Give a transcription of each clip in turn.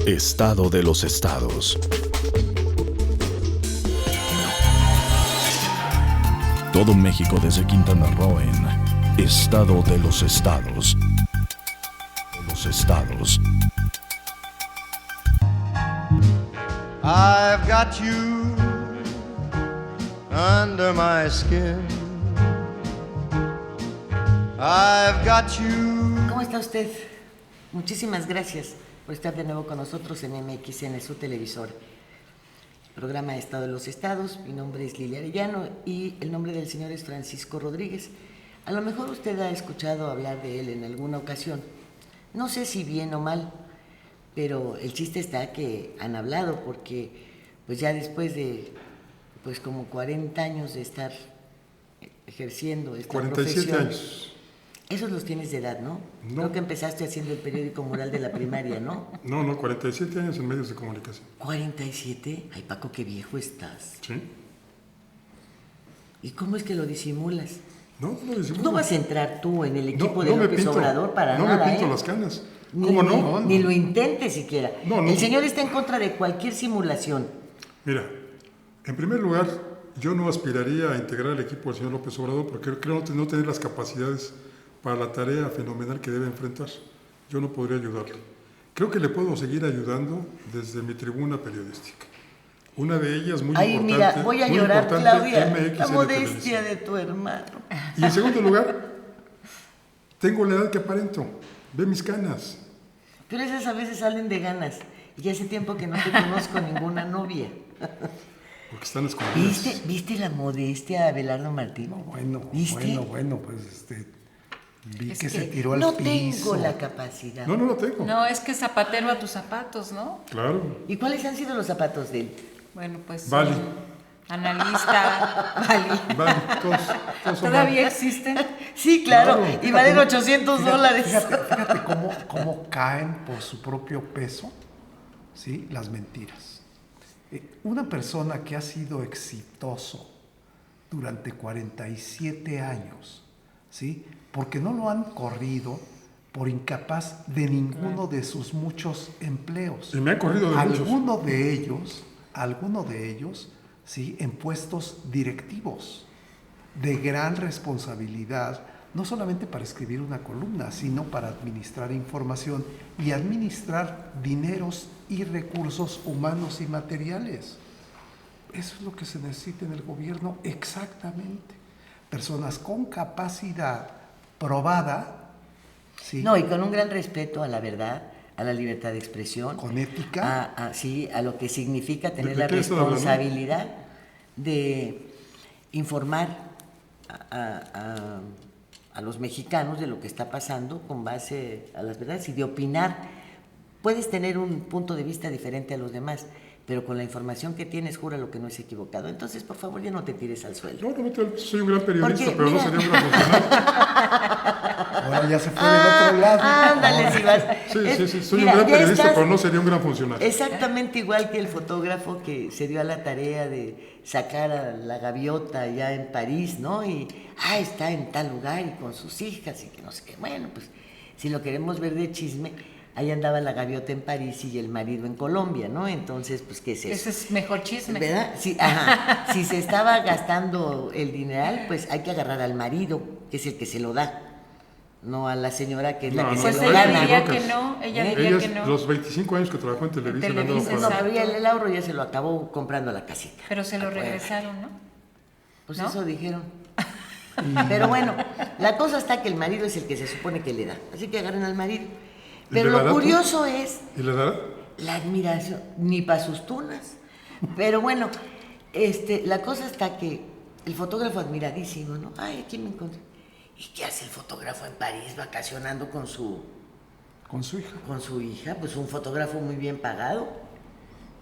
Estado de los estados. Todo México desde Quintana Roo en Estado de los estados. Los estados. I've got you under my skin. I've got you. ¿Cómo está usted? Muchísimas gracias por estar de nuevo con nosotros en MXN, su televisor. Programa Estado de los Estados. Mi nombre es Lilia Arellano y el nombre del señor es Francisco Rodríguez. A lo mejor usted ha escuchado hablar de él en alguna ocasión. No sé si bien o mal, pero el chiste está que han hablado porque pues ya después de pues como 40 años de estar ejerciendo esta 47 profesión. años. Esos los tienes de edad, ¿no? No. Creo que empezaste haciendo el periódico mural de la primaria, ¿no? No, 47 años en medios de comunicación. ¿47? Ay, Paco, qué viejo estás. ¿Sí? ¿Y cómo es que lo disimulas? No decimos. No vas a entrar tú en el equipo de no me López pinto, Obrador para no nada, me pinto ¿eh? las canas. Ni, ¿Cómo ni- no? Ni lo intentes siquiera. No. El señor está en contra de cualquier simulación. Mira, en primer lugar, yo no aspiraría a integrar el equipo del señor López Obrador porque creo no tener las capacidades para la tarea fenomenal que debe enfrentar. Yo no podría ayudarle. Creo que le puedo seguir ayudando desde mi tribuna periodística. Una de ellas muy Ay, importante. mira, voy a muy llorar, importante, Claudia. MXN La modestia Televisión. de tu hermano. Y en segundo lugar, tengo la edad que aparento. Ve mis canas. Pero esas a veces salen de ganas. Y hace tiempo que no te conozco ninguna novia. Porque están escondidas. ¿Viste la modestia de Abelardo Martín? ¿Viste? Bueno, pues vi Es que se tiró al no piso. tengo la capacidad. No lo tengo. No, es que zapatero a tus zapatos, ¿no? Claro. ¿Y cuáles han sido los zapatos de él? Bueno, pues. Vale. Analista. Vale, todos son ¿Todavía vale. existen? Sí, claro, Claro. y valen $800. Fíjate cómo caen por su propio peso, ¿sí? Las mentiras. Una persona que ha sido exitoso durante 47 años, ¿sí? Porque no lo han corrido por incapaz de ninguno de sus muchos empleos. Y me han corrido de muchos. Alguno de ellos, ¿sí? En puestos directivos de gran responsabilidad, no solamente para escribir una columna, sino para administrar información y administrar dineros y recursos humanos y materiales. Eso es lo que se necesita en el gobierno exactamente. Personas con capacidad probada, ¿sí? No, y con un gran respeto a la verdad, a la libertad de expresión. Con ética. Sí, a lo que significa tener ¿De la qué estás hablando? responsabilidad de informar a los mexicanos de lo que está pasando con base a las verdades y de opinar. Puedes tener un punto de vista diferente a los demás, pero con la información que tienes, jura lo que no es equivocado. Entonces, por favor, ya no te tires al suelo. Soy un gran periodista, Porque, pero mira. no sería un gran funcionario. Ahora ya se fue del otro lado. Ándale, si vas. Sí, soy Mira, un gran ya periodista, estás pero no sería un gran funcionario. Exactamente igual que el fotógrafo que se dio a la tarea de sacar a la gaviota allá en París, ¿no? Y, está en tal lugar y con sus hijas y que no sé qué. Bueno, pues, si lo queremos ver de chisme, ahí andaba la gaviota en París y el marido en Colombia, ¿no? Entonces, pues, ¿qué es eso? Ese es mejor chisme. ¿Verdad? Sí, Si se estaba gastando el dineral, pues hay que agarrar al marido, que es el que se lo da, no a la señora que es la que Pues se lo ella gana. diría equivocas. que no, ella ¿Eh? diría Ella, que no. los 25 años que trabajó en Televisa, le han dado Televisa, No, para- pero ya el Lauro ya se lo acabó comprando la casita. Pero se lo Acuérdate. regresaron, ¿no? Pues ¿No? eso dijeron. Pero bueno, la cosa está que el marido es el que se supone que le da. Así que agarren al marido. ¿Y Pero le dará lo tú? curioso es ¿Y le dará? la admiración, ni para sus tunas. Pero bueno, la cosa está que el fotógrafo admiradísimo, ¿no? Ay, aquí me encontré. ¿Y qué hace el fotógrafo en París vacacionando con su Con su hija. Pues un fotógrafo muy bien pagado,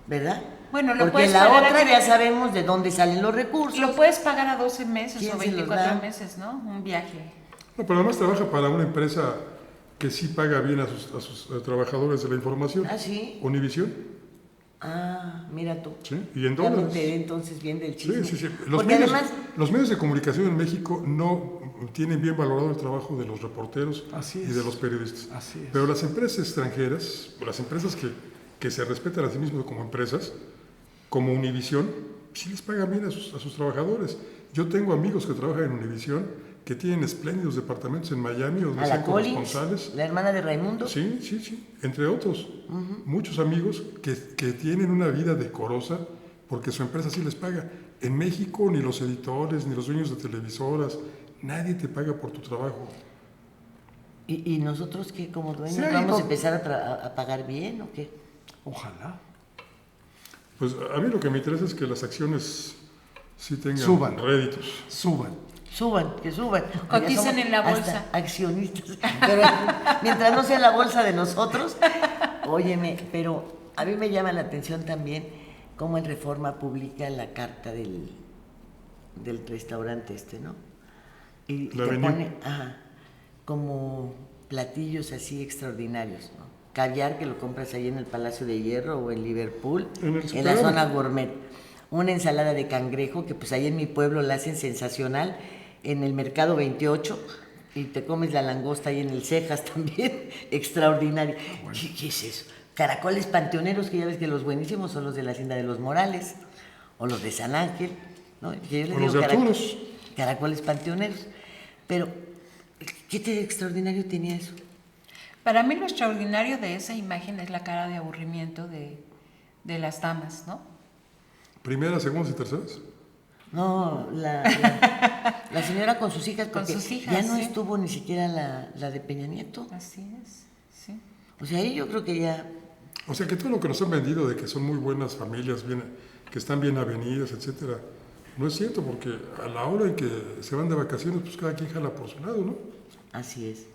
¿verdad? Bueno, lo Porque puedes la pagar otra a- ya sabemos de dónde salen los recursos. Lo puedes pagar a 12 meses ¿Quién o se los 24 da? meses, ¿no? Un viaje. No, pero además trabaja para una empresa que sí paga bien a sus trabajadores de la información. ¿Ah, sí? Univisión. Mira tú. Sí, y en Ya me dólares. enteré entonces bien del chisme. Sí. Porque además, Los medios de comunicación en México no tienen bien valorado el trabajo de los reporteros Así y es. de los periodistas. Así es. Pero las empresas extranjeras, o las empresas que se respetan a sí mismas como empresas, como Univisión, sí les pagan bien a sus trabajadores. Yo tengo amigos que trabajan en Univisión que tienen espléndidos departamentos en Miami donde A sean la Collins, corresponsales. la hermana de Raimundo. Sí, entre otros. Muchos amigos que tienen una vida decorosa porque su empresa sí les paga. En México ni los editores, ni los dueños de televisoras, nadie te paga por tu trabajo. ¿Y nosotros qué, como dueños, Sí, vamos a empezar a pagar bien o qué? Ojalá. Pues a mí lo que me interesa es que las acciones sí tengan Suban. réditos. Suban. Suban, que suban. Coticen Ya somos en la bolsa. hasta accionistas. Pero mientras no sea la bolsa de nosotros, óyeme, pero a mí me llama la atención también cómo en Reforma publica la carta del restaurante ¿no? Y La te Avenue. pone, como platillos así extraordinarios, ¿no? Caviar que lo compras ahí en el Palacio de Hierro o en Liverpool, En el en la supermercado. zona gourmet. Una ensalada de cangrejo que pues ahí en mi pueblo la hacen sensacional, en el Mercado 28, y te comes la langosta ahí en el Cejas también, extraordinario. ¿Qué es eso? Caracoles panteoneros, que ya ves que los buenísimos son los de la Hacienda de los Morales, o los de San Ángel, ¿no? Que yo les O los digo de Arturos. caracoles panteoneros. Pero, ¿qué extraordinario tenía eso? Para mí lo extraordinario de esa imagen es la cara de aburrimiento de las damas, ¿no? Primeras, segundas y terceras. No, la señora con sus hijas, Con porque sus hijas, ya no sí. estuvo ni siquiera la de Peña Nieto. Así es, sí. O sea, ahí yo creo que ya... O sea que todo lo que nos han vendido de que son muy buenas familias, que están bien avenidas, etcétera, no es cierto, porque a la hora en que se van de vacaciones, pues cada quien jala por su lado, ¿no? Así es.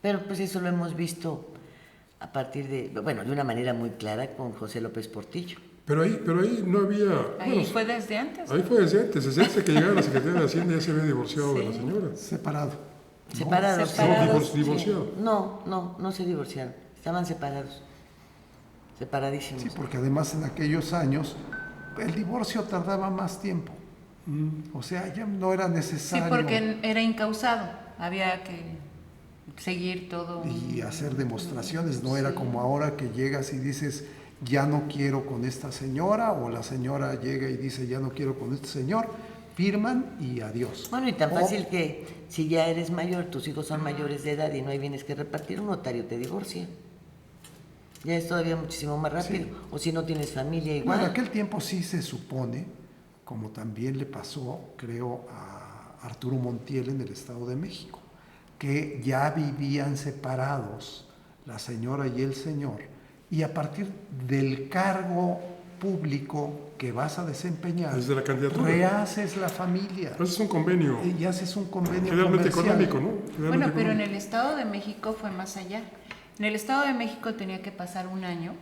Pero pues eso lo hemos visto a partir de una manera muy clara con José López Portillo. Pero ahí no había... Ahí bueno, fue desde antes. ahí fue desde antes que llegara la Secretaría de Hacienda ya se había divorciado de la Sí. señora. Separado. Separados. Separados. sí. Divorciado. No se divorciaron. Estaban separados. Separadísimos. Sí, porque además en aquellos años el divorcio tardaba más tiempo. O sea, ya no era Sí, necesario porque era incausado. Había que seguir todo. y hacer demostraciones. No era como ahora que llegas y dices, ya no quiero con esta señora, o la señora llega y dice, ya no quiero con este señor. Firman y adiós. Bueno, y tan O- fácil que si ya eres mayor, tus hijos son mayores de edad y no hay bienes que repartir, un notario te divorcia. Ya es todavía muchísimo más rápido. Sí. O si no tienes familia, Bueno, igual. en aquel tiempo sí se supone, como también le pasó, creo, a Arturo Montiel en el Estado de México, que ya vivían separados la señora y el señor, y a partir del cargo público que vas a desempeñar, Desde la candidatura. rehaces la familia Pero ese es un convenio y haces un convenio generalmente comercial. económico, ¿no? Bueno, Generalmente pero en económico. el Estado de México fue más allá. En el Estado de México tenía que pasar un año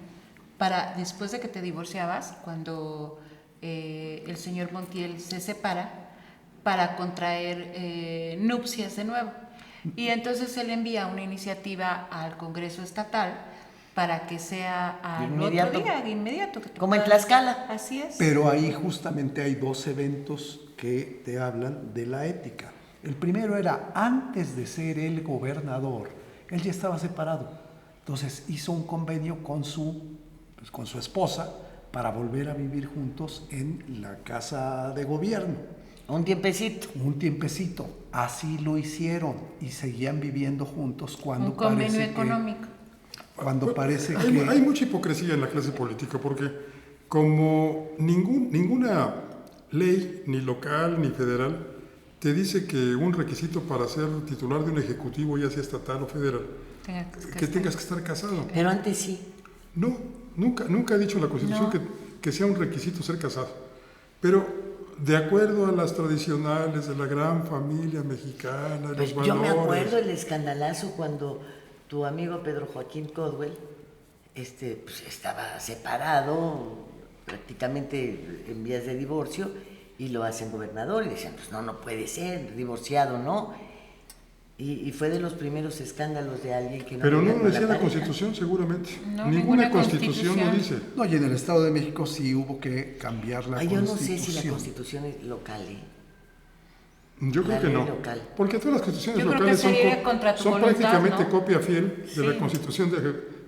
para, después de que te divorciabas, cuando el señor Montiel se separa, para contraer nupcias de nuevo. Y entonces él envía una iniciativa al Congreso Estatal para que sea al Inmediato. otro día, de inmediato. Que te Como en puedas- Tlaxcala. Así es. Pero ahí justamente hay dos eventos que te hablan de la ética. El primero era antes de ser el gobernador, él ya estaba separado. Entonces hizo un convenio con su esposa para volver a vivir juntos en la casa de gobierno. Un tiempecito. Un tiempecito. Así lo hicieron y seguían viviendo juntos cuando Un convenio parece que- económico. cuando parece Hay, que... hay mucha hipocresía en la clase política porque como ninguna ley, ni local ni federal, te dice que un requisito para ser titular de un ejecutivo, ya sea estatal o federal, que tengas que estar casado. Pero antes sí. No, nunca ha dicho la Constitución que sea un requisito ser casado. Pero de acuerdo a las tradicionales de la gran familia mexicana, Pues los yo me valores. acuerdo el escandalazo cuando tu amigo Pedro Joaquín Codwell pues, estaba separado, prácticamente en vías de divorcio, y lo hacen gobernador y decían, pues no puede ser, divorciado, ¿no? Y fue de los primeros escándalos de alguien que no Pero vivía no lo con decía la pareja. Constitución, seguramente. No, Ninguna ninguna Constitución lo dice. No, y en el Estado de México sí hubo que cambiar la Ay, yo no Constitución. sé si la Constitución es local, ¿eh? Yo creo La que ley no, local. porque todas las constituciones Yo creo locales que sería contra tu son voluntad, prácticamente ¿no? copia fiel de la Sí. Constitución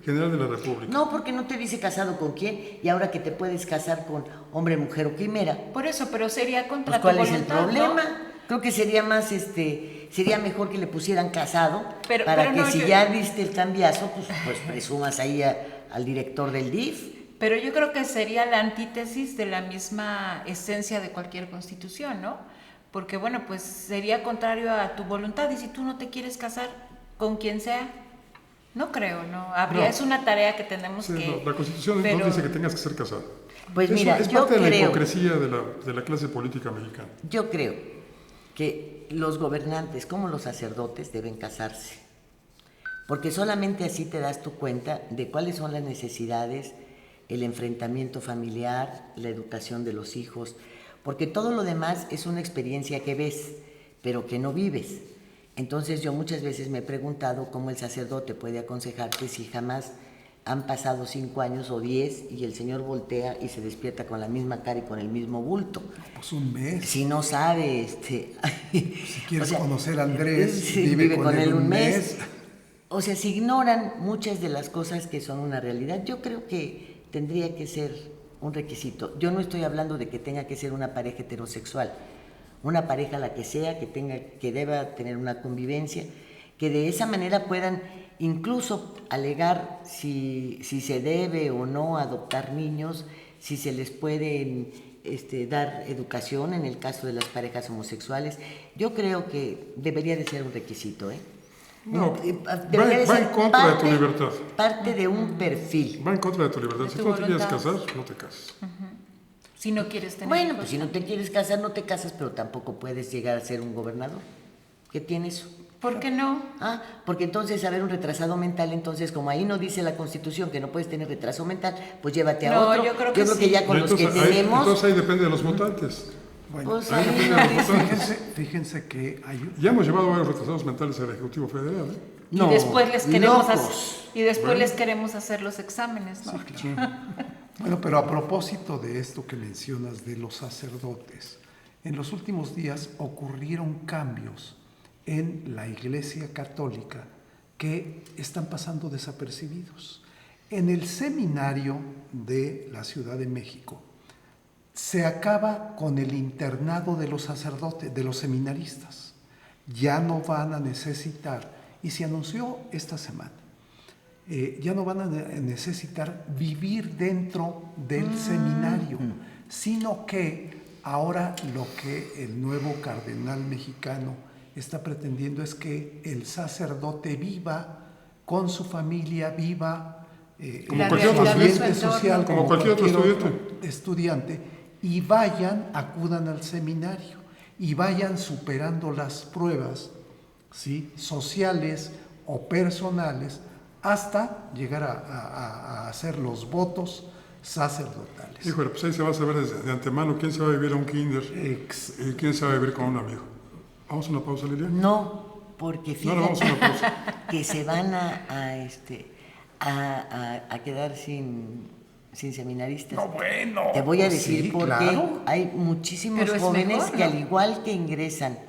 General de la República. No, porque no te dice casado con quién y ahora que te puedes casar con hombre, mujer o quimera. Por eso, pero sería contra Pues, tu ¿cuál es el voluntad, problema? ¿no? Creo que sería más, sería mejor que le pusieran casado Pero para que no, si yo- ya diste el cambiazo, pues presumas ahí al director del DIF. Pero yo creo que sería la antítesis de la misma esencia de cualquier constitución, ¿no? Porque, bueno, pues sería contrario a tu voluntad y si tú no te quieres casar con quien sea, no creo, ¿no? No. Es una tarea que tenemos Sí, que... no, la Constitución pero- no dice que tengas que ser casado. Pues Eso mira, es yo parte de la creo, hipocresía de la clase política mexicana. yo creo que los gobernantes como los sacerdotes deben casarse, porque solamente así te das tu cuenta de cuáles son las necesidades, el enfrentamiento familiar, la educación de los hijos, porque todo lo demás es una experiencia que ves, pero que no vives. Entonces yo muchas veces me he preguntado cómo el sacerdote puede aconsejarte si jamás han pasado 5 años o 10 y el Señor voltea y se despierta con la misma cara y con el mismo bulto. Pues un mes. Si no sabe, Si quieres o sea, conocer a Andrés, sí, vive con él un mes. O sea, se ignoran muchas de las cosas que son una realidad. Yo creo que tendría que ser un requisito. Yo no estoy hablando de que tenga que ser una pareja heterosexual, una pareja la que sea, que deba tener una convivencia, que de esa manera puedan incluso alegar si se debe o no adoptar niños, si se les puede dar educación en el caso de las parejas homosexuales. Yo creo que debería de ser un requisito, ¿eh? No, Debería de va ser en contra de tu libertad. parte de un perfil. Va en contra de tu libertad. De Si tu tú no te quieres voluntad. casar, no te cases. Si no quieres tener Bueno, hijos. pues si no te quieres casar, no te casas, pero tampoco puedes llegar a ser un gobernador. ¿Qué tiene eso? ¿Por qué no? Ah, porque entonces, a ver, un retrasado mental, entonces, como ahí no dice la Constitución que no puedes tener retraso mental, pues llévate a No, otro. yo creo que sí. ya con los que Entonces, tenemos, entonces ahí depende de los votantes. Bueno, pues ahí ahí depende no de los dice. votantes. fíjense que hay Ya hemos llevado varios retrasados mentales al Ejecutivo Federal. ¿eh? Y No, después les queremos locos. les queremos hacer los exámenes, ¿no? Bueno, pero a propósito de esto que mencionas de los sacerdotes, en los últimos días ocurrieron cambios en la Iglesia Católica que están pasando desapercibidos. En el seminario de la Ciudad de México se acaba con el internado de los sacerdotes, de los seminaristas. Ya no van a necesitar, y se anunció esta semana, ya no van a necesitar vivir dentro del seminario, sino que ahora lo que el nuevo cardenal mexicano está pretendiendo es que el sacerdote viva con su familia, viva Como el cualquier otro ambiente estudiante. social, Como cualquier otro estudiante, y acudan al seminario y vayan superando las pruebas, ¿sí?, sociales o personales, hasta llegar a hacer los votos sacerdotales. Híjole, pues ahí se va a saber de antemano quién se va a vivir a un kinder y quién se va a vivir con un amigo. ¿Vamos a una pausa, Lilian? No, porque No, no, vamos a una fíjate pausa. que se van a quedar sin seminaristas. No, bueno. Te voy a decir sí, por claro. qué. Hay muchísimos Pero es jóvenes mejor, que ¿no? al igual que ingresan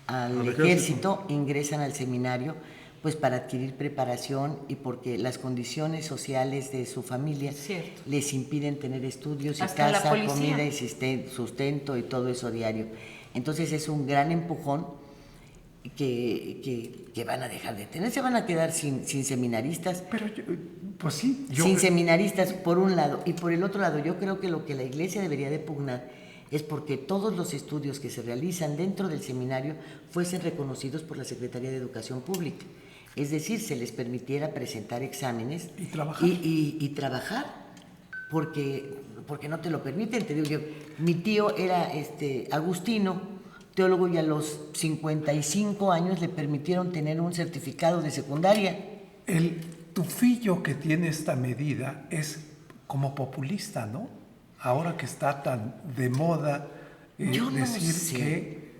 al Al ejército, ingresan al seminario, pues para adquirir preparación y porque las condiciones sociales de su familia Cierto. les impiden tener estudios y Hasta la casa, policía. comida y sustento y todo eso diario. Entonces es un gran empujón que van a dejar de tener, se van a quedar sin seminaristas. Pero pues sí, Sin seminaristas, por un lado. Y por el otro lado, yo creo que lo que la Iglesia debería de pugnar es porque todos los estudios que se realizan dentro del seminario fuesen reconocidos por la Secretaría de Educación Pública. Es decir, se les permitiera presentar exámenes Y trabajar. y trabajar, porque no te lo permiten. Te digo yo, mi tío era agustino, teólogo, y a los 55 años le permitieron tener un certificado de secundaria. El tufillo que tiene esta medida es como populista, ¿no? Ahora que está tan de moda Yo no decir sé. que,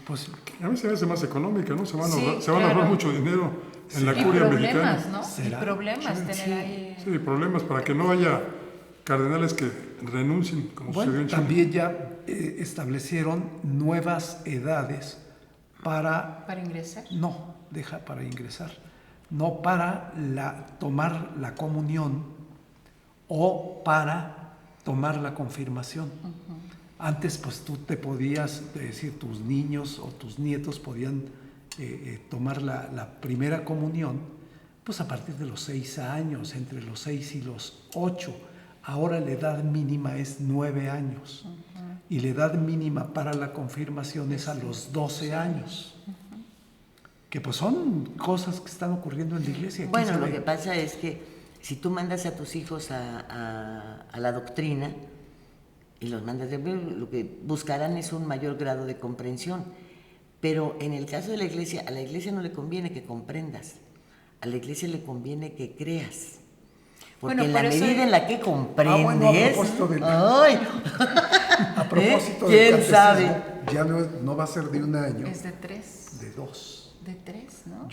pues, A mí se me hace más económica, ¿no? Se van a Sí, ahorrar, se van a ahorrar claro. mucho dinero en la Y curia problemas, mexicana. ¿no? ¿Será? Y problemas tener Sí. ahí. Sí, problemas para que no haya cardenales que renuncien, como sucedió bueno, en Chile. también ya establecieron nuevas edades para... ¿Para ingresar? No, deja para ingresar. No para tomar la comunión o para tomar la confirmación. Antes, pues tú te podías, es decir, tus niños o tus nietos podían tomar la primera comunión, pues a partir de los 6 años, entre los 6 y los 8. Ahora la edad mínima es 9 años. Y la edad mínima para la confirmación es a los 12 años. Que pues son cosas que están ocurriendo en la iglesia. Bueno, lo que pasa es que si tú mandas a tus hijos a la doctrina y los mandas, lo que buscarán es un mayor grado de comprensión. Pero en el caso de la iglesia, a la iglesia no le conviene que comprendas, a la iglesia le conviene que creas. Porque Bueno, en la por eso- medida en la que comprendes... bueno, a propósito del- ¡Ay! A propósito ¿Quién del catecismo, sabe? ya no va a ser de un año, Es de 3. de 2. De 3, ¿no?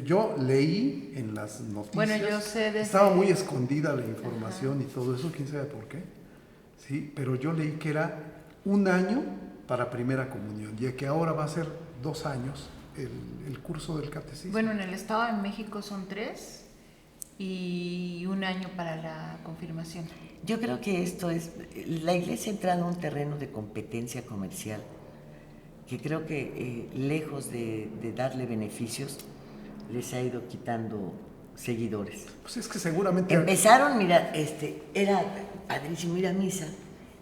Yo leí en las noticias, Bueno, yo sé desde- estaba muy escondida la información y todo eso, quién sabe por qué, sí, pero yo leí que era un año para primera comunión, y que ahora va a ser 2 años el curso del catecismo. Bueno, en el Estado de México son 3 y un año para la confirmación. Yo creo que esto es... La iglesia ha entrado a un terreno de competencia comercial que creo que lejos de darle beneficios, les ha ido quitando seguidores. Pues es que seguramente... Empezaron, mira, era padrísimo ir a misa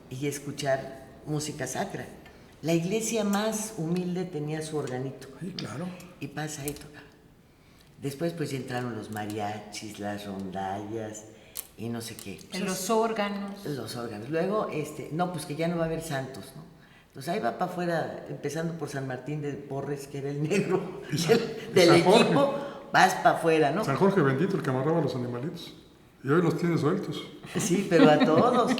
y escuchar música sacra. La iglesia más humilde tenía su organito. Sí, claro. Y pasa ahí tocaba. Después pues ya entraron los mariachis, las rondallas y no sé qué. En los órganos. Los órganos. Luego, no, pues que ya no va a haber santos, ¿no? Entonces ahí va para afuera, empezando por San Martín de Porres, que era el negro del San Jorge. equipo, vas para afuera, ¿no? San Jorge bendito, el que amarraba a los animalitos. Y hoy los tiene sueltos. Sí, pero a todos.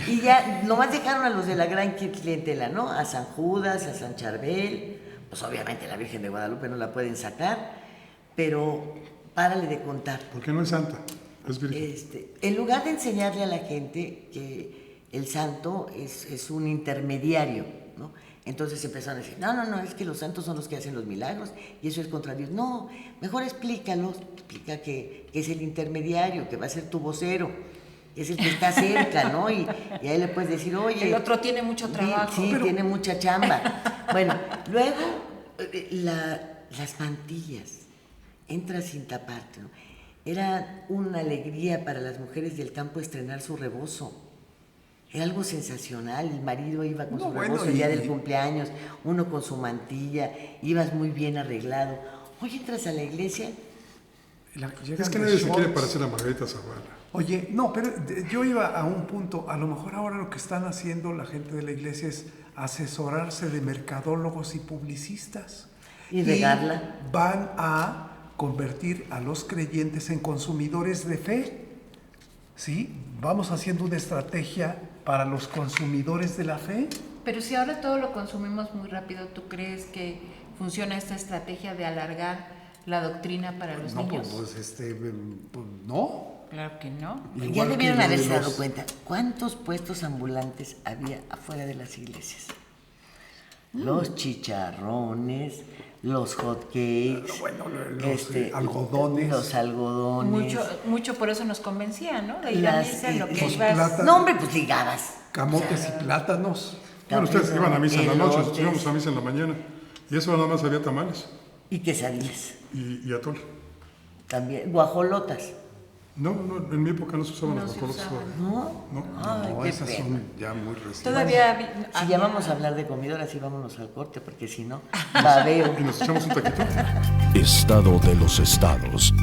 Y ya nomás dejaron a los de la gran clientela, ¿no? A San Judas, a San Charbel, pues obviamente la Virgen de Guadalupe no la pueden sacar, pero párale de contar. Porque no es santa, es virgen. En lugar de enseñarle a la gente que el santo es un intermediario, ¿no? Entonces empezaron a decir, no, es que los santos son los que hacen los milagros y eso es contra Dios. No, mejor explica que es el intermediario, que va a ser tu vocero, que es el que está cerca, ¿no? Y ahí le puedes decir, oye... El otro tiene mucho trabajo. Sí, tiene mucha chamba. Bueno, luego las mantillas, entra sin taparte, ¿no? Era una alegría para las mujeres del campo estrenar su rebozo. Era algo sensacional, el marido iba con su rebozo el día del cumpleaños, uno con su mantilla, ibas muy bien arreglado. Hoy entras a la iglesia... Es que nadie se quiere parecer a Margarita Zavala. Oye, no, pero yo iba a un punto, a lo mejor ahora lo que están haciendo la gente de la iglesia es asesorarse de mercadólogos y publicistas. Y regarla. Van a convertir a los creyentes en consumidores de fe. ¿Sí? Vamos haciendo una estrategia para los consumidores de la fe. Pero si ahora todo lo consumimos muy rápido, ¿tú crees que funciona esta estrategia de alargar la doctrina para los niños? Pues no. Claro que no. Ya Igual debieron que lo de haberse dado los- cuenta cuántos puestos ambulantes había afuera de las iglesias. Los chicharrones, los hot cakes, los algodones. los algodones. Mucho por eso nos convencía, ¿no? De ir a misa en lo que los ibas. plátanos. No, hombre, pues ligabas. Camotes y plátanos. Bueno, ustedes iban a misa en la noche, nosotros elotes íbamos a misa en la mañana. Y eso nada más había tamales y quesadillas. y atole. También, guajolotas. No, en mi época no se usaban No los se guajolotes. usaban. ¿No? No. Ay, No, qué esas pena. son ya muy recientes. Todavía Si ya vamos a hablar de comida, ahora sí vámonos al corte, porque si no, babeo. Y nos echamos un taquito. Estado de los estados.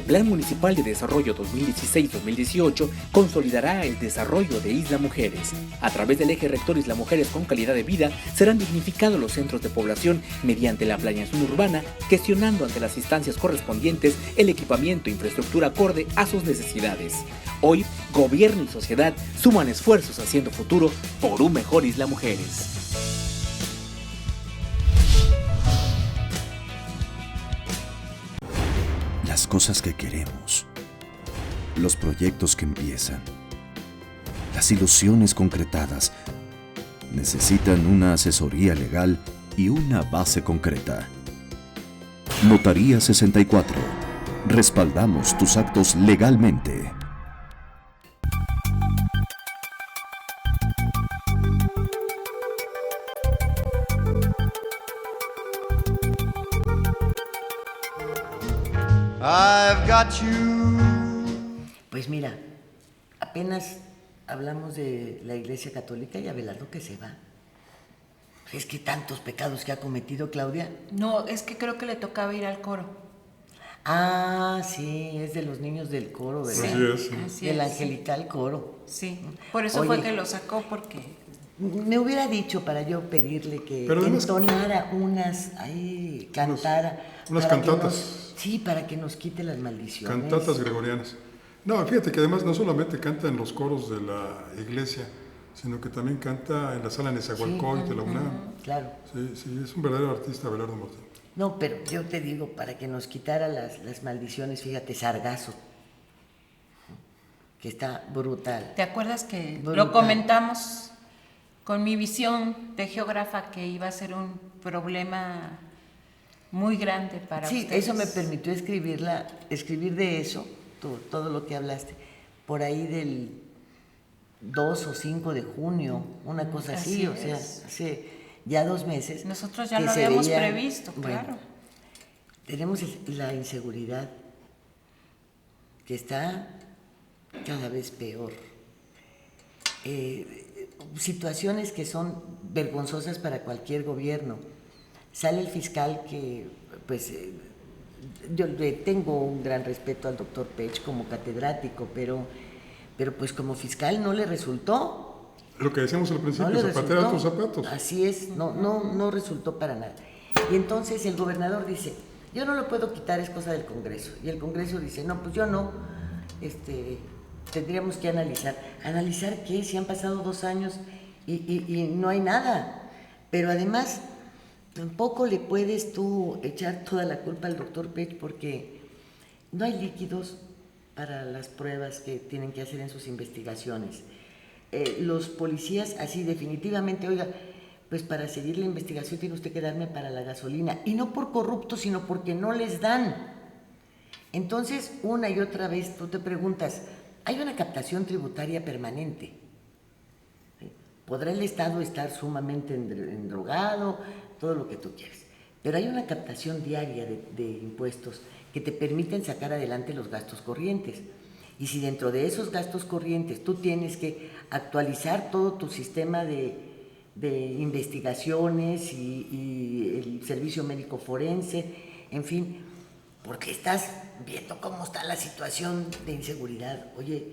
Plan Municipal de Desarrollo 2016-2018 consolidará el desarrollo de Isla Mujeres. A través del eje rector Isla Mujeres con calidad de vida, serán dignificados los centros de población mediante la planeación urbana, gestionando ante las instancias correspondientes el equipamiento e infraestructura acorde a sus necesidades. Hoy, gobierno y sociedad suman esfuerzos haciendo futuro por un mejor Isla Mujeres. Las cosas que queremos, los proyectos que empiezan, las ilusiones concretadas, necesitan una asesoría legal y una base concreta. Notaría 64. Respaldamos tus actos legalmente. I've got you. Pues mira, apenas hablamos de la Iglesia Católica y Abelardo que se va. Es que tantos pecados que ha cometido Claudia. No, es que creo que le tocaba ir al coro. Ah, sí, es de los niños del coro, ¿verdad? Así es, sí. Así Del es. angelical coro. Sí, por eso Oye, fue que lo sacó, porque... Me hubiera dicho para yo pedirle que Pero además- entonara cantara. unas para que cantatas. sí, para que nos quite las maldiciones. Cantatas gregorianas. No, fíjate que además no solamente canta en los coros de la iglesia, sino que también canta en la sala Nezahualcóyotl de la UNAM. Claro. Sí, sí, es un verdadero artista, Abelardo Martín. No, pero yo te digo, para que nos quitara las maldiciones, fíjate, Sargazo, que está brutal. ¿Te acuerdas que Brutal. lo comentamos con mi visión de geógrafa que iba a ser un problema muy grande para Sí, ustedes? eso me permitió escribir de eso, todo lo que hablaste, por ahí del 2 o 5 de junio, una cosa así, Así o sea, es. hace ya 2 meses. Nosotros ya que lo se habíamos veía- previsto, bueno, claro. tenemos la inseguridad que está cada vez peor. Situaciones que son vergonzosas para cualquier gobierno. Sale el fiscal que, pues, yo le tengo un gran respeto al doctor Pech como catedrático, pero pues como fiscal no le resultó. Lo que decíamos al No principio, le zapatera resultó. tus zapatos. Así es, no resultó para nada. Y entonces el gobernador dice, yo no lo puedo quitar, es cosa del Congreso. Y el Congreso dice, no, pues yo no, tendríamos que analizar. ¿Analizar qué? Si han pasado 2 años y no hay nada. Pero además, tampoco le puedes tú echar toda la culpa al doctor Pech porque no hay líquidos para las pruebas que tienen que hacer en sus investigaciones. Los policías así definitivamente, oiga, pues para seguir la investigación tiene usted que darme para la gasolina. Y no por corruptos, sino porque no les dan. Entonces, una y otra vez tú te preguntas, hay una captación tributaria permanente. ¿Sí? Podrá el Estado estar sumamente endrogado, todo lo que tú quieras, pero hay una captación diaria de impuestos que te permiten sacar adelante los gastos corrientes. Y si dentro de esos gastos corrientes tú tienes que actualizar todo tu sistema de investigaciones y el servicio médico forense, en fin, porque estás viendo cómo está la situación de inseguridad. Oye,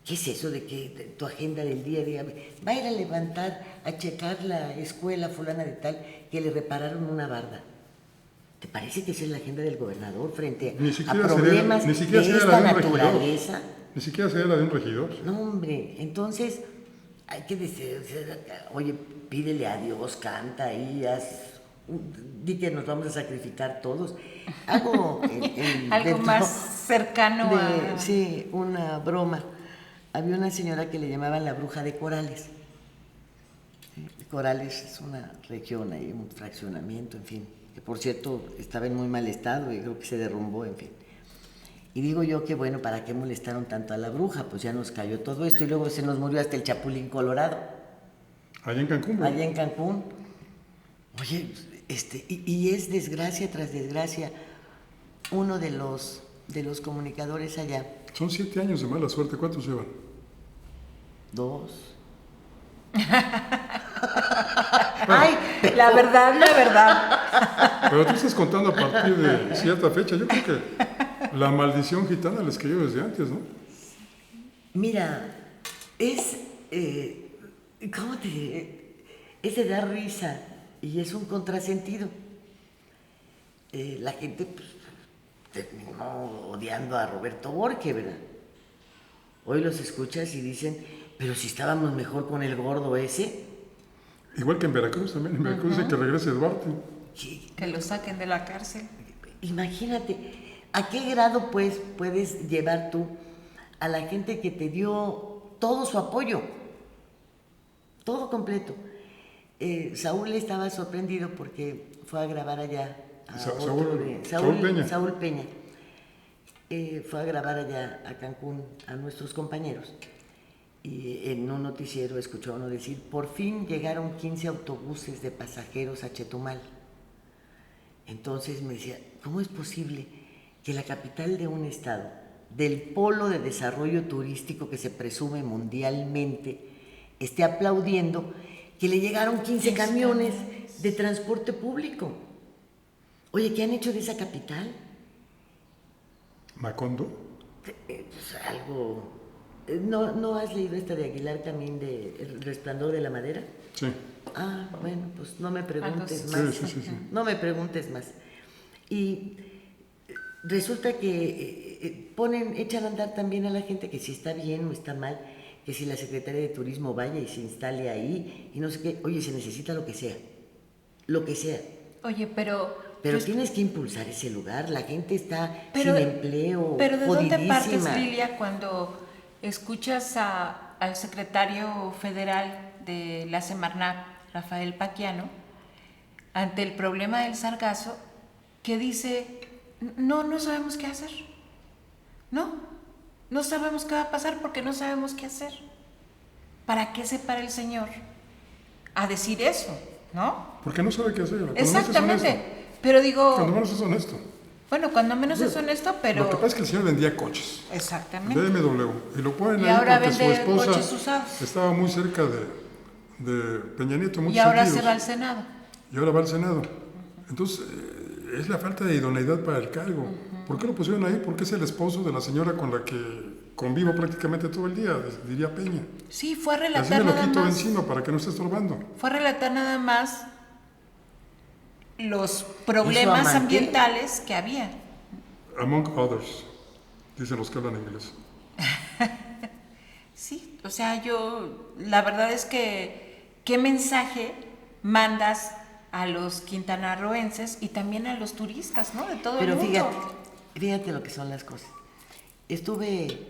¿qué es eso de que tu agenda del día a día va a ir a levantar, a checar la escuela fulana de tal que le repararon una barda? ¿Te parece que esa es la agenda del gobernador frente a problemas de esta naturaleza? Ni siquiera sería la de un regidor. No, hombre, entonces hay que decir, oye, pídele a Dios, canta ahí, di que nos vamos a sacrificar todos. Hago algo más cercano a... Sí, una broma. Había una señora que le llamaban la bruja de Corales. Corales es una región ahí, un fraccionamiento, en fin, que por cierto estaba en muy mal estado y creo que se derrumbó, en fin. Y digo yo que bueno, ¿para qué molestaron tanto a la bruja? Pues ya nos cayó todo esto y luego se nos murió hasta el Chapulín Colorado. Allá en Cancún, ¿no? Allá en Cancún. Oye, y es desgracia tras desgracia. Uno de los comunicadores allá. Son 7 años de mala suerte. ¿Cuántos llevan? 2. Ay, La verdad. Pero tú estás contando a partir de cierta fecha. Yo creo que La maldición gitana les cayó desde antes, ¿no? Mira, es, ¿cómo te diré? Es de dar risa y es un contrasentido. La gente pues, terminó odiando a Roberto Borge, ¿verdad? Hoy los escuchas y dicen, pero si estábamos mejor con el gordo ese. Igual que en Veracruz también. En Veracruz dice que regrese Duarte. Que lo saquen de la cárcel. Imagínate, ¿a qué grado pues puedes llevar tú a la gente que te dio todo su apoyo? Todo completo. Saúl estaba sorprendido porque fue a grabar allá. Saúl Peña. Fue a grabar allá a Cancún a nuestros compañeros. Y en un noticiero escuchó a uno decir, por fin llegaron 15 autobuses de pasajeros a Chetumal. Entonces me decía, ¿cómo es posible que la capital de un estado, del polo de desarrollo turístico que se presume mundialmente, esté aplaudiendo que le llegaron 15 camiones de transporte público? Oye, ¿qué han hecho de esa capital? ¿Macondo? Pues algo... ¿No has leído esta de Aguilar también de El Resplandor de la Madera? Sí. Ah, bueno, pues no me preguntes más. Sí. No me preguntes más. Y resulta que echan a andar también a la gente que si está bien o está mal, que si la Secretaría de Turismo vaya y se instale ahí y no sé qué. Oye, se necesita lo que sea. Lo que sea. Oye, pero tienes que impulsar ese lugar. La gente está sin empleo. Pero ¿de dónde partes, jodidísima. Lilia, cuando escuchas al secretario federal de la Semarnat, Rafael Paquiano, ante el problema del sargazo, que dice, no sabemos qué hacer? No sabemos qué va a pasar porque no sabemos qué hacer. ¿Para qué se para el señor a decir eso, no? Porque no sabe qué hacer. Exactamente, pero digo... Cuando menos es honesto. Bueno, cuando menos es honesto, pero... Lo que pasa es que el señor vendía coches. Exactamente. BMW. Y lo ponen Y ahí ahora porque su vende esposa coches usados. estaba muy cerca de Peña Nieto en muchos Y ahora sentidos. se va al Senado. Y ahora va al Senado. Entonces, es la falta de idoneidad para el cargo. ¿Por qué lo pusieron ahí? Porque es el esposo de la señora con la que convivo prácticamente todo el día, diría Peña. Sí, fue a Y así relatar me lo nada quito más. encima para que no esté estorbando. Fue a relatar nada más los problemas amante? ambientales que había. Among others, dicen los que hablan inglés. Sí, o sea, la verdad es que, ¿qué mensaje mandas a los quintanarroenses y también a los turistas, ¿no? De todo el mundo. Pero fíjate lo que son las cosas. Estuve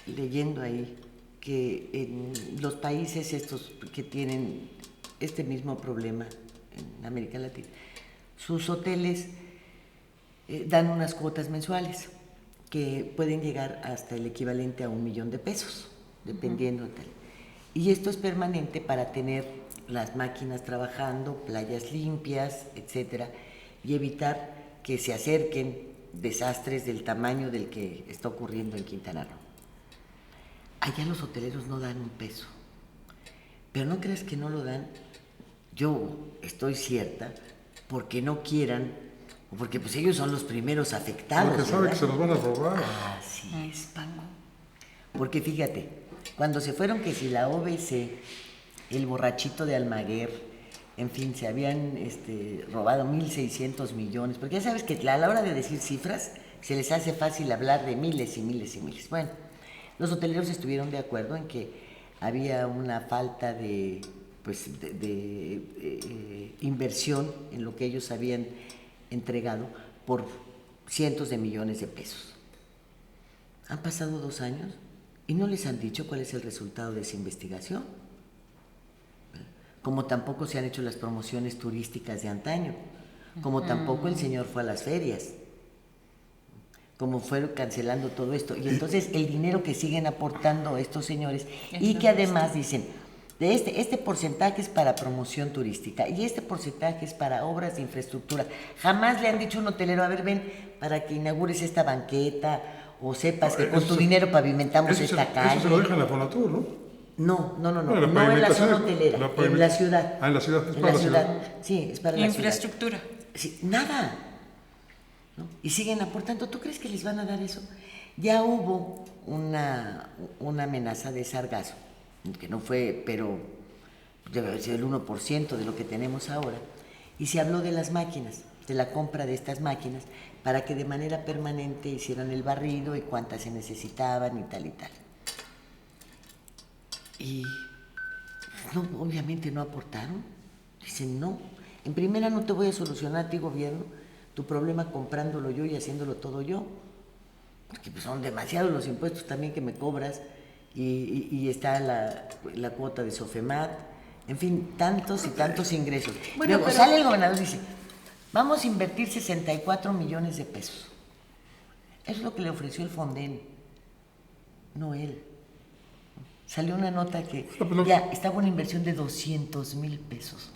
leyendo ahí que en los países estos que tienen este mismo problema en América Latina, sus hoteles dan unas cuotas mensuales que pueden llegar hasta el equivalente a $1,000,000 pesos, dependiendo del hotel. Y esto es permanente para tener las máquinas trabajando, playas limpias, etcétera, y evitar que se acerquen desastres del tamaño del que está ocurriendo en Quintana Roo. Allá los hoteleros no dan un peso, pero no creas que no lo dan. Yo estoy cierta porque no quieran, o porque pues ellos son los primeros afectados. Porque sabe ¿verdad? que se los van a robar. Así es, Paco. Porque fíjate, cuando se fueron que si la OBC, el borrachito de Almaguer, en fin, se habían robado 1,600 millones, porque ya sabes que a la hora de decir cifras se les hace fácil hablar de miles y miles y miles. Bueno, los hoteleros estuvieron de acuerdo en que había una falta de inversión en lo que ellos habían entregado por cientos de millones de pesos. Han pasado 2 años y no les han dicho cuál es el resultado de esa investigación. Como tampoco se han hecho las promociones turísticas de antaño, como tampoco el señor fue a las ferias, como fueron cancelando todo esto. Y entonces el dinero que siguen aportando estos señores y que además dicen, de este porcentaje es para promoción turística y este porcentaje es para obras de infraestructura. Jamás le han dicho a un hotelero, a ver, ven, para que inaugures esta banqueta o sepas que con tu dinero pavimentamos esta calle. Eso se lo dejan a Fonatur, ¿no? No Bueno, no en la zona hotelera, en la ciudad. Ah, en la ciudad, es En para la la ciudad, ciudad. sí, es para la ciudad. Infraestructura. Sí, nada. ¿no? Y siguen aportando. ¿Tú crees que les van a dar eso? Ya hubo una amenaza de sargazo, que no fue, pero debe haber sido el 1% de lo que tenemos ahora. Y se habló de las máquinas, de la compra de estas máquinas, para que de manera permanente hicieran el barrido y cuántas se necesitaban y tal y tal. Y no, obviamente no aportaron. Dicen, no, en primera no te voy a solucionar a ti, gobierno, tu problema comprándolo yo y haciéndolo todo yo, porque pues son demasiados los impuestos también que me cobras, y está la cuota de Sofemat, en fin, tantos y tantos ingresos. Bueno, luego sale el gobernador y dice, vamos a invertir 64 millones de pesos. Eso es lo que le ofreció el Fonden, no él. Salió una nota que ya estaba una inversión de 200,000 pesos.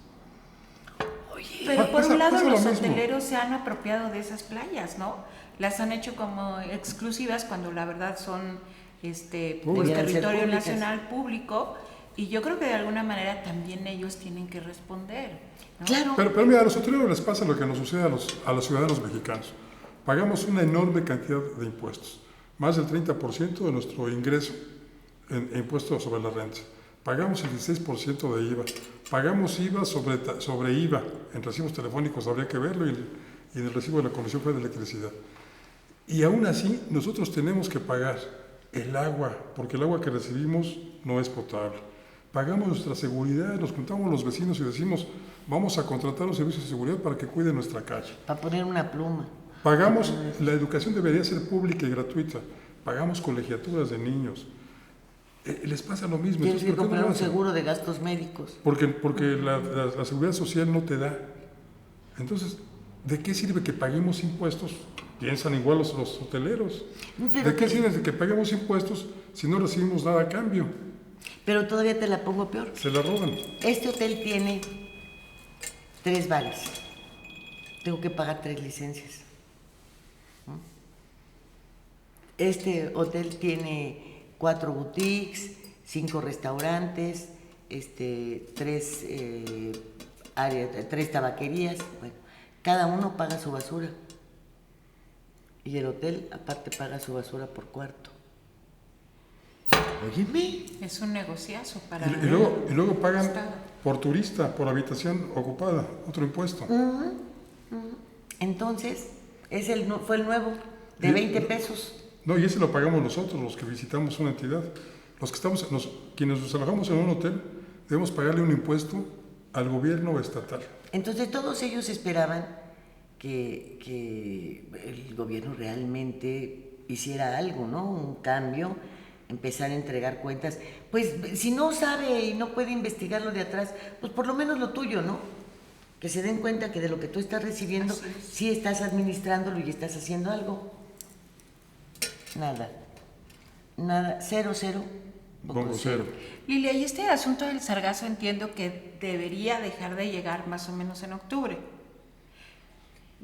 Pero por un lado pasa lo los mismo. hoteleros se han apropiado de esas playas, ¿no? Las han hecho como exclusivas cuando la verdad son pues, Debieran ser territorio públicas. nacional público, y yo creo que de alguna manera también ellos tienen que responder, ¿no? Claro. Pero mira, a los hoteleros les pasa lo que nos sucede a los ciudadanos mexicanos. Pagamos una enorme cantidad de impuestos, más del 30% de nuestro ingreso en impuestos sobre la renta. Pagamos el 16% de IVA. Pagamos IVA sobre IVA. En recibos telefónicos habría que verlo, y en el recibo de la Comisión Federal de Electricidad. Y aún así, nosotros tenemos que pagar el agua, porque el agua que recibimos no es potable. Pagamos nuestra seguridad, nos juntamos los vecinos y decimos, vamos a contratar los servicios de seguridad para que cuiden nuestra calle. Para poner una pluma. Pagamos, la educación debería ser pública y gratuita. Pagamos colegiaturas de niños. Les pasa lo mismo. Tienes Entonces, que ¿por qué no comprar lo un hacen? seguro de gastos médicos. Porque la seguridad social no te da. Entonces, ¿de qué sirve que paguemos impuestos? Piensan igual los hoteleros. Pero ¿De qué sirve que paguemos impuestos si no recibimos nada a cambio? Pero todavía te la pongo peor. Se la roban. Este hotel tiene 3 bares. Tengo que pagar 3 licencias. ¿no? Este hotel tiene 4 boutiques, 5 restaurantes, 3 tabaquerías. Bueno, cada uno paga su basura. Y el hotel aparte paga su basura por cuarto. Óyeme. Es un negociazo para Y luego pagan Estado. por turista, por habitación ocupada, otro impuesto. Entonces, fue el nuevo, de Y- 20 pesos. No, y ese lo pagamos nosotros, los que visitamos una entidad. Quienes nos alojamos en un hotel, debemos pagarle un impuesto al gobierno estatal. Entonces todos ellos esperaban que el gobierno realmente hiciera algo, ¿no? Un cambio, empezar a entregar cuentas. Pues si no sabe y no puede investigar lo de atrás, pues por lo menos lo tuyo, ¿no? Que se den cuenta que de lo que tú estás recibiendo, Así es. sí estás administrándolo y estás haciendo algo. Nada, 0, Pongo cero. Lilia, y este asunto del sargazo entiendo que debería dejar de llegar más o menos en octubre.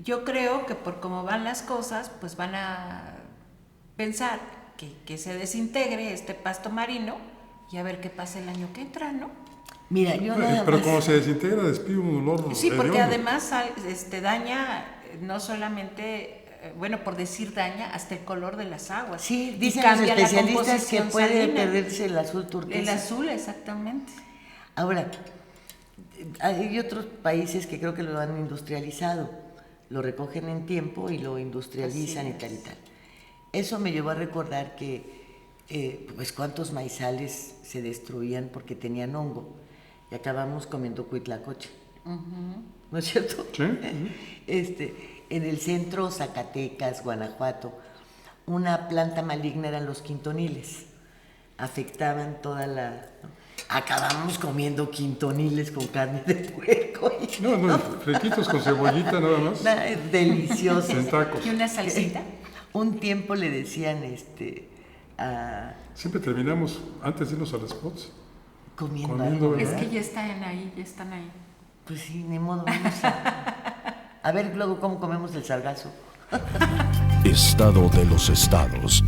Yo creo que por cómo van las cosas, pues van a pensar que se desintegre este pasto marino y a ver qué pasa el año que entra, ¿no? Mira, yo nada Pero más- como se desintegra, despide un olor Sí, porque hediondo. además daña no solamente, bueno, por decir daña, hasta el color de las aguas. Sí, Y dicen los cambia la especialistas que composición puede salina. perderse el azul turquesa. El azul, exactamente. Ahora, hay otros países que creo que lo han industrializado, lo recogen en tiempo y lo industrializan Así y tal y es. tal. Eso me llevó a recordar que, pues cuántos maizales se destruían porque tenían hongo y acabamos comiendo cuitlacoche. ¿No es cierto? Sí. En el centro, Zacatecas, Guanajuato, una planta maligna eran los quintoniles. Afectaban toda la... ¿no? Acabamos comiendo quintoniles con carne de puerco. No, fresquitos con cebollita nada más. Deliciosos. En tacos. Y una salsita. Un tiempo le decían a Siempre terminamos, antes de irnos a los spots, comiendo Comiendo, algo. Es ¿verdad? que ya están ahí, ya están ahí. Pues sí, ni modo. Vamos a ver luego cómo comemos el sargazo. Estado de los estados.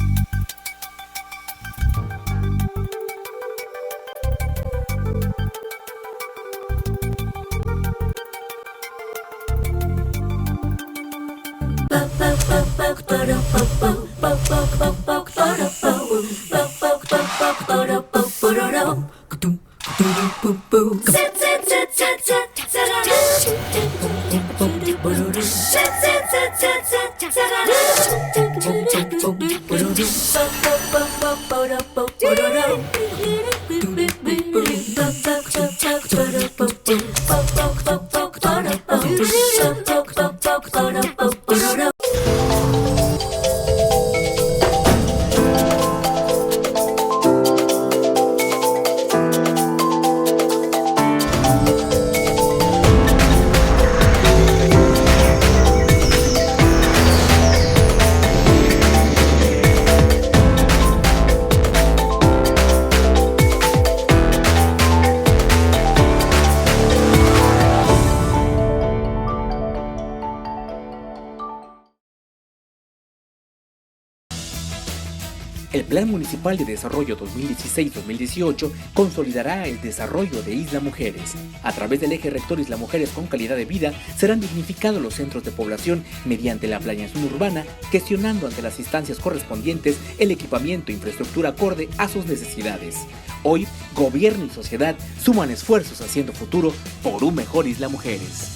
El Plan Municipal de Desarrollo 2016-2018 consolidará el desarrollo de Isla Mujeres. A través del eje rector Isla Mujeres con calidad de vida, serán dignificados los centros de población mediante la planeación urbana, gestionando ante las instancias correspondientes el equipamiento e infraestructura acorde a sus necesidades. Hoy, gobierno y sociedad suman esfuerzos haciendo futuro por un mejor Isla Mujeres.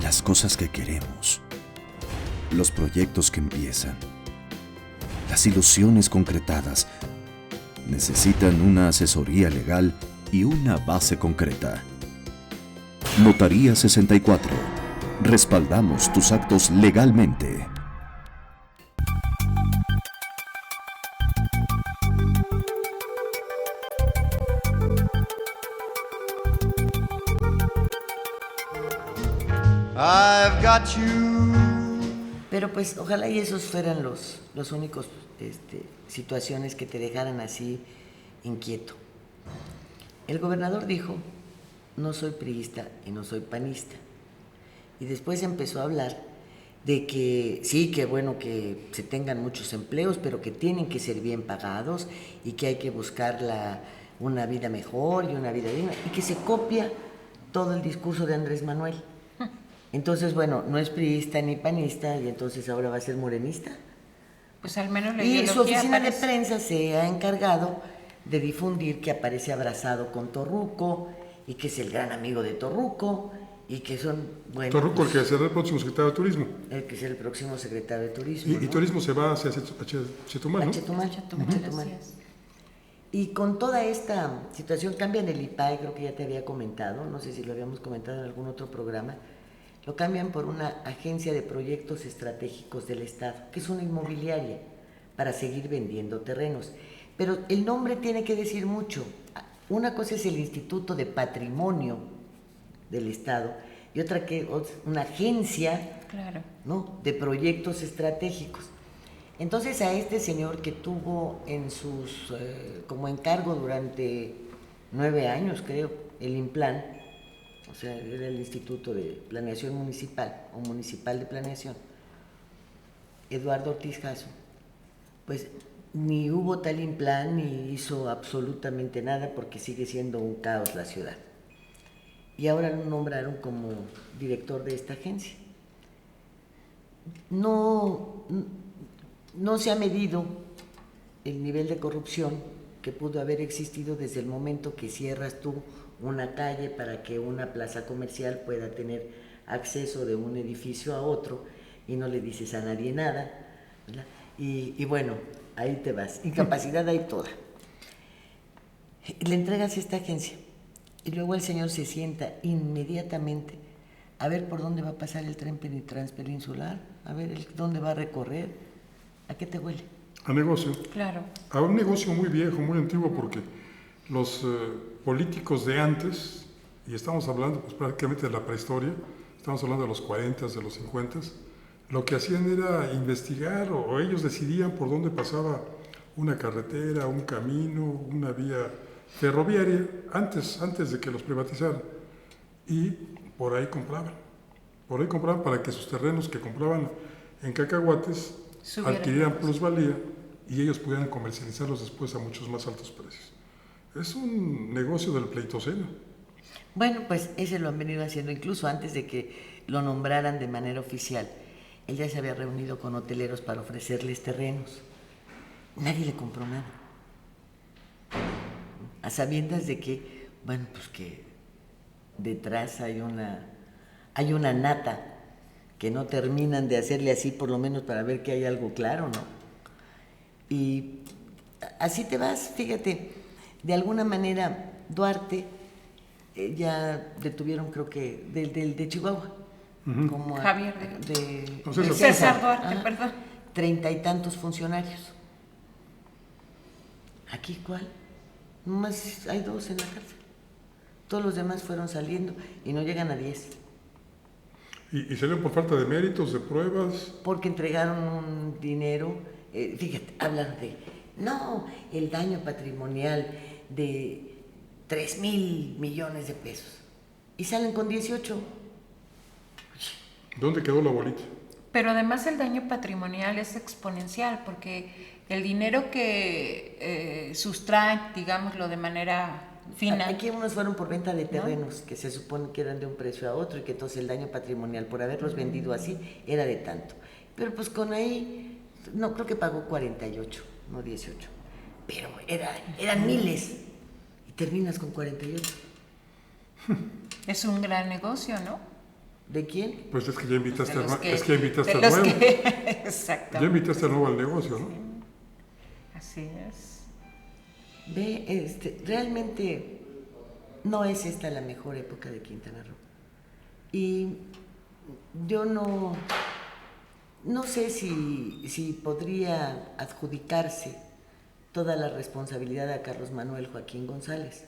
Las cosas que queremos, los proyectos que empiezan, las ilusiones concretadas, necesitan una asesoría legal y una base concreta. Notaría 64. Respaldamos tus actos legalmente. I've got you. Pero pues ojalá y esos fueran los únicos situaciones que te dejaran así inquieto. El gobernador dijo, no soy priista y no soy panista. Y después empezó a hablar de que sí, que bueno que se tengan muchos empleos, pero que tienen que ser bien pagados y que hay que buscar una vida mejor y una vida digna, y que se copia todo el discurso de Andrés Manuel. Entonces, bueno, no es priista ni panista y entonces ahora va a ser morenista. Pues al menos la Y su ideología oficina de parece- prensa se ha encargado de difundir que aparece abrazado con Torruco y que es el gran amigo de Torruco y que son, bueno, Torruco, el pues, que será el próximo secretario de Turismo. el que es el próximo secretario de Turismo. Y ¿no? Turismo se va hacia Chetumal, ¿no? A Chetumal, Chetumal, Chetumal. así es. Y con toda esta situación cambian el IPAE, creo que ya te había comentado, no sé si lo habíamos comentado en algún otro programa, lo cambian por una agencia de proyectos estratégicos del Estado, que es una inmobiliaria para seguir vendiendo terrenos. Pero el nombre tiene que decir mucho. Una cosa es el Instituto de Patrimonio del Estado y otra que una agencia, Claro. ¿no?, de proyectos estratégicos. Entonces a este señor que tuvo en sus como encargo durante 9 años, creo, el INPLAN, o sea, era el Instituto de Planeación Municipal o Municipal de Planeación, Eduardo Ortiz Jasso, pues ni hubo tal INPLAN ni hizo absolutamente nada porque sigue siendo un caos la ciudad. Y ahora lo nombraron como director de esta agencia. No se ha medido el nivel de corrupción que pudo haber existido desde el momento que cierras tú una calle para que una plaza comercial pueda tener acceso de un edificio a otro y no le dices a nadie nada, ¿verdad? Y bueno, ahí te vas. Incapacidad hay toda. Le entregas esta agencia y luego el señor se sienta inmediatamente a ver por dónde va a pasar el tren transpeninsular, a ver dónde va a recorrer. ¿A qué te huele? A negocio. Claro. A un negocio muy viejo, muy antiguo, porque los políticos de antes, y estamos hablando pues, prácticamente de la prehistoria, estamos hablando de los 40, de los 50, lo que hacían era investigar o ellos decidían por dónde pasaba una carretera, un camino, una vía ferroviaria, antes de que los privatizaran. Y por ahí compraban para que sus terrenos que compraban en cacahuates adquirieran plusvalía y ellos pudieran comercializarlos después a muchos más altos precios. Es un negocio del pleitoceno. Bueno, pues ese lo han venido haciendo incluso antes de que lo nombraran de manera oficial. Él ya se había reunido con hoteleros para ofrecerles terrenos. Nadie le compró nada. A sabiendas de que, bueno, pues que detrás hay una nata que no terminan de hacerle así, por lo menos para ver que hay algo claro, ¿no? Y así te vas, fíjate, de alguna manera Duarte ya detuvieron, creo que, de Chihuahua, como Javier de César Duarte, ajá, perdón. 30 y tantos funcionarios. ¿Aquí cuál? Nomás hay 2 en la cárcel. Todos los demás fueron saliendo y no llegan a 10. ¿Y salieron por falta de méritos, de pruebas? Porque entregaron un dinero, fíjate, hablan de, no, el daño patrimonial de 3,000 millones de pesos. Y salen con 18. ¿Dónde quedó la bolita? Pero además el daño patrimonial es exponencial, porque el dinero que sustraen, digámoslo de manera fina. Aquí unos fueron por venta de terrenos, que se supone que eran de un precio a otro y que entonces el daño patrimonial por haberlos vendido así era de tanto. Pero pues con ahí, no, creo que pagó 48, no 18. Pero eran miles y terminas con 48. Es un gran negocio, ¿no? ¿De quién? Pues es que ya invitaste De los al que- es que invitaste de al los nuevo. que- Exactamente. Ya invitaste al nuevo al negocio, ¿no? Así es. Ve, realmente no es esta la mejor época de Quintana Roo. Y yo no sé si podría adjudicarse toda la responsabilidad a Carlos Manuel Joaquín González.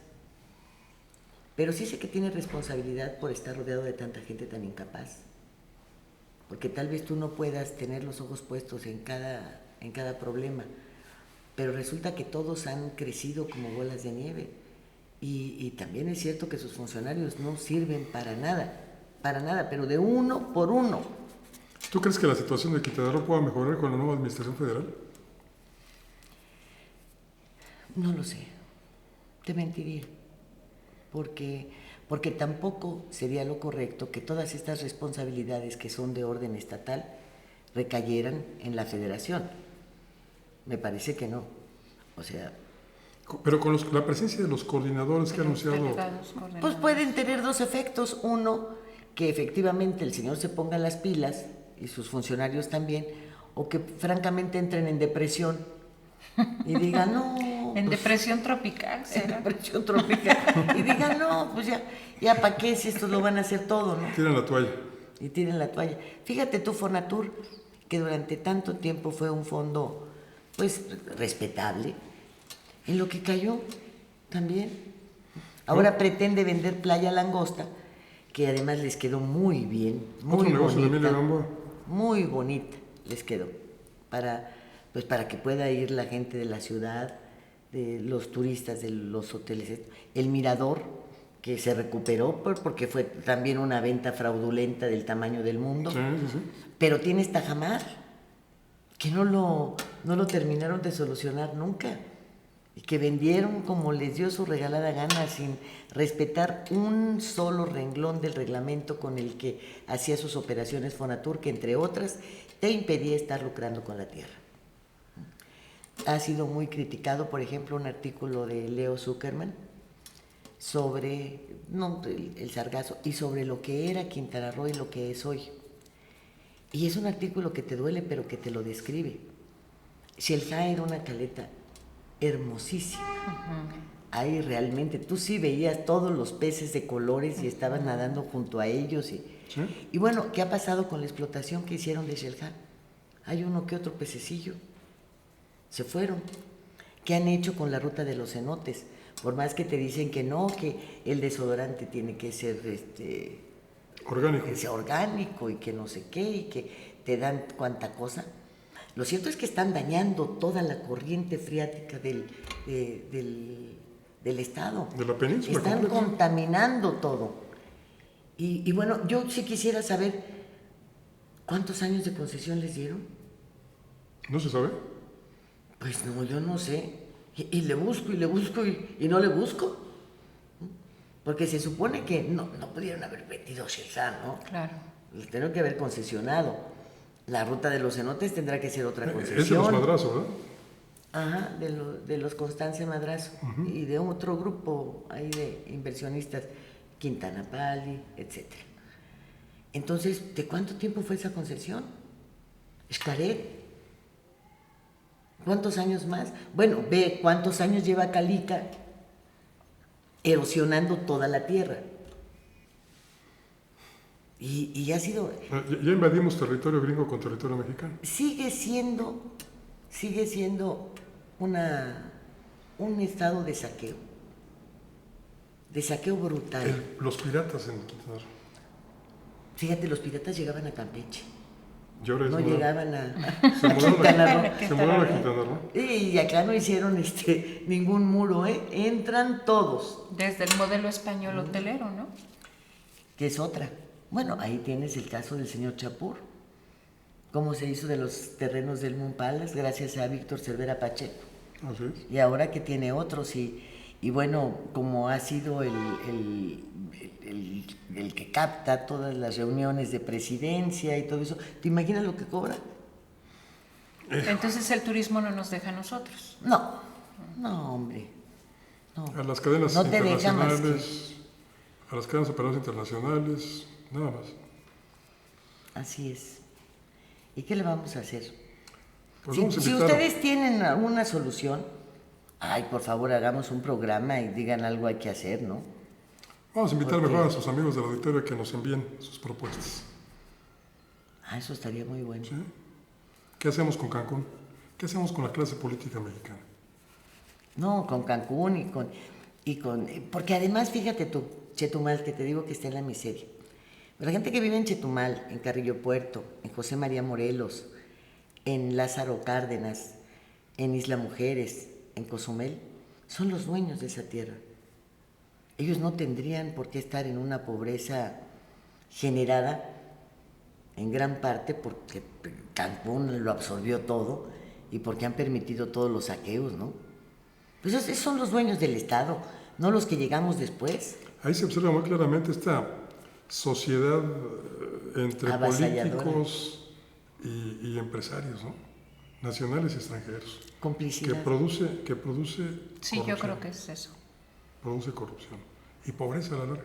Pero sí sé que tiene responsabilidad por estar rodeado de tanta gente tan incapaz. Porque tal vez tú no puedas tener los ojos puestos en cada problema, pero resulta que todos han crecido como bolas de nieve. Y también es cierto que sus funcionarios no sirven para nada, pero de uno por uno. ¿Tú crees que la situación de Quintana Roo pueda mejorar con la nueva administración federal? No lo sé, te mentiría, porque tampoco sería lo correcto que todas estas responsabilidades que son de orden estatal recayeran en la federación. Me parece que no. O sea, Pero con la presencia de los coordinadores que ha anunciado... Delegados, pues coordinadores. pueden tener 2 efectos. Uno, que efectivamente el señor se ponga las pilas y sus funcionarios también, o que francamente entren en depresión y digan, no... En pues, depresión tropical, en ¿será? depresión tropical, y digan, no, pues ya para qué si estos lo van a hacer todo, ¿no? Tiran la toalla. Y tiren la toalla. Fíjate tú, Fonatur, que durante tanto tiempo fue un fondo, pues, respetable, en lo que cayó también. Ahora pretende vender Playa Langosta, que además les quedó muy bien, muy Otro negocio de bonita, Emilia Gamboa. muy bonita les quedó, para que pueda ir la gente de la ciudad, de los turistas de los hoteles. El Mirador, que se recuperó porque fue también una venta fraudulenta del tamaño del mundo. Sí. Pero tienes Tajamar, que no lo terminaron de solucionar nunca, y que vendieron como les dio su regalada gana, sin respetar un solo renglón del reglamento con el que hacía sus operaciones Fonatur, que entre otras te impedía estar lucrando con la tierra. Ha sido muy criticado, por ejemplo, un artículo de Leo Zuckerman sobre el sargazo y sobre lo que era Quintana Roo y lo que es hoy. Y es un artículo que te duele, pero que te lo describe. Xel-Há era una caleta hermosísima. Ahí realmente, tú sí veías todos los peces de colores y estabas nadando junto a ellos. Y bueno, ¿qué ha pasado con la explotación que hicieron de Xel-Há? Hay uno que otro pececillo. Se fueron. ¿Qué han hecho con la ruta de los cenotes? Por más que te dicen que no, que el desodorante tiene que ser Orgánico. que sea orgánico y que no sé qué, y que te dan cuanta cosa. Lo cierto es que están dañando toda la corriente freática del estado. De la península Están completa. contaminando todo. Y bueno, yo sí quisiera saber cuántos años de concesión les dieron. ¿No se sabe? Pues no, yo no sé. Y le busco y no le busco. Porque se supone que no pudieron haber vendido Xel-Há, ¿no? Claro. Les tendrán que haber concesionado. La ruta de los cenotes tendrá que ser otra concesión. Es de los Madrazo, ¿verdad? Ajá, de los Constancia Madrazo. Y de otro grupo ahí de inversionistas, Quintana Pali, etc. Entonces, ¿de cuánto tiempo fue esa concesión? Xcaret. ¿Cuántos años más? Bueno, ve cuántos años lleva Calica erosionando toda la tierra. Y ha sido... Ya invadimos territorio gringo con territorio mexicano. Sigue siendo un estado de saqueo brutal. Los piratas en Quintana Roo. Fíjate, los piratas llegaban a Campeche, Y ahora no es una- llegaban a Se mudaron Quintana Roo. Se mudaron a Quintana Roo. Y acá no hicieron ningún muro, ¿eh? Entran todos, Desde el modelo español hotelero, ¿no? que es otra. Bueno, ahí tienes el caso del señor Chapur, cómo se hizo de los terrenos del Moon Palace gracias a Víctor Cervera Pacheco. Así es. Y ahora que tiene otros, y bueno, como ha sido el que capta todas las reuniones de presidencia y todo eso, ¿te imaginas lo que cobra? Entonces el turismo no nos deja a nosotros. No, hombre, no. A las cadenas No te deja más internacionales, a las cadenas operadoras internacionales, nada más. Así es. ¿Y qué le vamos a hacer? Pues Si vamos a invitar ustedes tienen alguna solución, ay, por favor, hagamos un programa y digan algo hay que hacer, ¿no? Vamos a invitar Ok. mejor a sus amigos del auditorio a que nos envíen sus propuestas. Ah, eso estaría muy bueno. ¿Sí? ¿Qué hacemos con Cancún? ¿Qué hacemos con la clase política mexicana? No, con Cancún porque además, fíjate tú, Chetumal, que te digo que está en la miseria. Pero la gente que vive en Chetumal, en Carrillo Puerto, en José María Morelos, en Lázaro Cárdenas, en Isla Mujeres, en Cozumel, son los dueños de esa tierra. Ellos no tendrían por qué estar en una pobreza generada en gran parte porque Cancún lo absorbió todo y porque han permitido todos los saqueos, ¿no? Pues esos son los dueños del Estado, no los que llegamos después. Ahí se observa muy claramente esta sociedad entre Avasalladora. políticos y empresarios, ¿no? Nacionales y extranjeros. Complicidad. Que produce Sí, corrupción. yo creo que es eso. Produce corrupción y pobreza a la larga.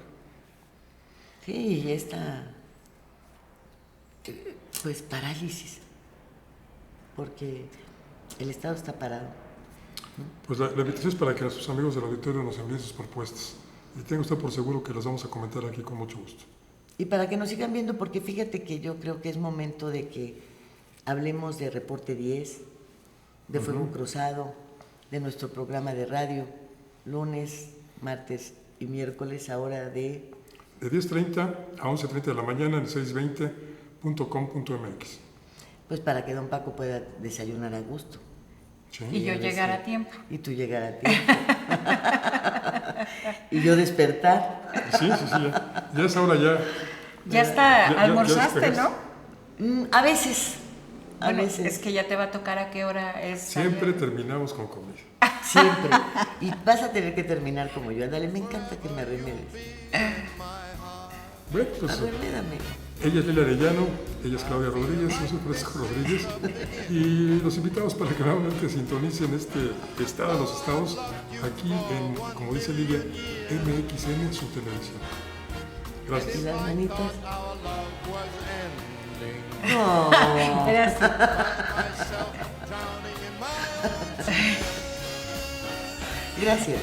Sí, y esta, pues, parálisis, porque el Estado está parado. Pues la invitación es para que nuestros amigos del auditorio nos envíen sus propuestas. Y tenga usted por seguro que las vamos a comentar aquí con mucho gusto. Y para que nos sigan viendo, porque fíjate que yo creo que es momento de que hablemos de Reporte 10, de Fuego Cruzado, de nuestro programa de radio, lunes, martes y miércoles, ahora de... De 10:30 a 11:30 de la mañana en 620.com.mx. Pues para que don Paco pueda desayunar a gusto. ¿Sí? Y yo llegar a tiempo. Y tú llegar a tiempo. Y yo despertar. Sí, ya es hora ya. Ya está, ya almorzaste, despegaste. ¿no? A veces. A Bueno, veces. es que ya te va a tocar a qué hora es. Siempre terminamos con comida. Siempre. Y vas a tener que terminar como yo. Ándale, me encanta que me arremedes. Bueno, pues Arremédame. ella es Lilia Arellano, ella es Claudia Rodríguez, yo soy Francisco Rodríguez. Y los invitamos para que nuevamente sintonicen este Estado de los Estados aquí en, como dice Lilia, MXN, su televisión. Y Gracias. las manitas. Eras- Gracias.